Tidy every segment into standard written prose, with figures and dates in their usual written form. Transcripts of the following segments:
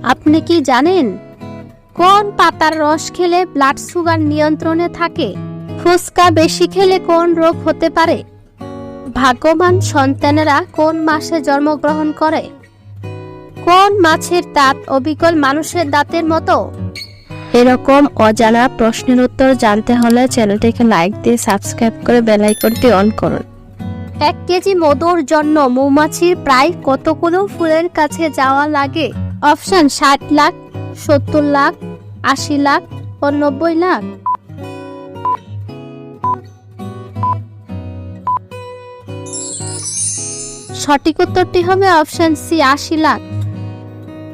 আপনি কি জানেন কোন পাতার রস খেলে ব্লাড সুগার নিয়ন্ত্রণে থাকে? ফুচকা বেশি খেলে কোন রোগ হতে পারে? ভাগ্যবান সন্তানেরা কোন মাসে জন্মগ্রহণ করে? কোন মাছের দাঁত অবিকল মানুষের দাঁতের মতো? এরকম অজানা প্রশ্নের উত্তর জানতে হলে চ্যানেলটিকে লাইক দিয়ে সাবস্ক্রাইব করে বেল আইকনটি অন করুন। 1 কেজি মধুর জন্য মৌমাছির প্রায় কতগুলো ফুলের কাছে যাওয়া লাগে? অপশন 60 লাখ, 70 লাখ, 80 লাখ ও 90 লাখ। সঠিক উত্তরটি হবে অপশন সি 80 লাখ।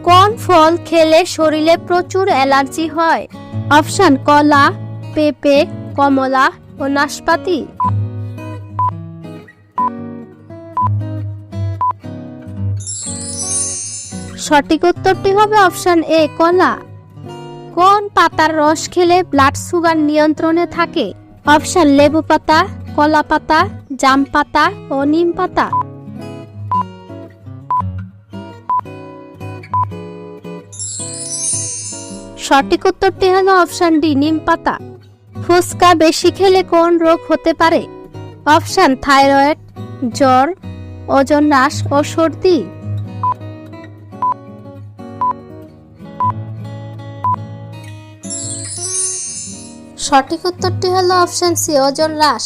কোন ফল খেলে শরীরে প্রচুর অ্যালার্জি হয়? অপশন কলা, পেঁপে, কমলা ও নাশপাতি। সঠিক উত্তরটি হবে অপশন এ কলা। কোন পাতার রস খেলে ব্লাড সুগার নিয়ন্ত্রণে থাকে? অপশন লেবু পাতা, কলা পাতা, জাম পাতা ও নিম পাতা। সঠিক উত্তরটি হলো অপশন ডি নিম পাতা। ফুচকা বেশি খেলে কোন রোগ হতে পারে? অপশন থাইরয়েড, জ্বর, ওজন হ্রাস ও সর্দি। সঠিক উত্তরটি হলো অপশন সি ওজন হ্রাস।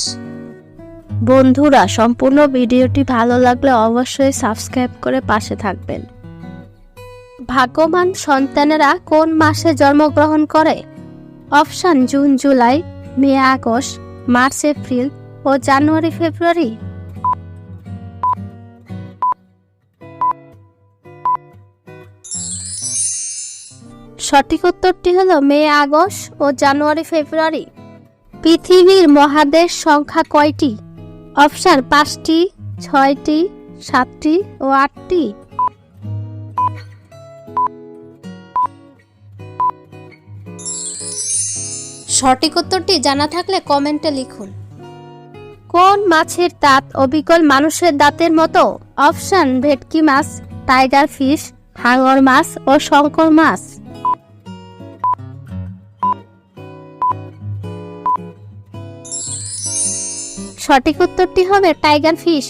বন্ধুরা, সম্পূর্ণ ভিডিওটি ভালো লাগলে অবশ্যই সাবস্ক্রাইব করে পাশে থাকবেন। ভাগ্যবান সন্তানেরা কোন মাসে জন্মগ্রহণ করে? Option June July, May August, March April ও জানুয়ারি ফেব্রুয়ারি। সঠিক উত্তরটি হলো মে আগস্ট ও জানুয়ারি ফেব্রুয়ারি। পৃথিবীর মহাদেশ সংখ্যা কয়টি? অপশন 5টি, 6টি, 7টি ও 8টি। সঠিক উত্তরটি জানা থাকলে কমেন্টে লিখুন। কোন মাছের দাঁত অবিকল মানুষের দাঁতের মতো? অপশন ভেটকি মাছ, টাইগার ফিশ, হাঙর মাছ ও শঙ্কর মাছ। সঠিক উত্তরটি হবে টাইগার ফিশ।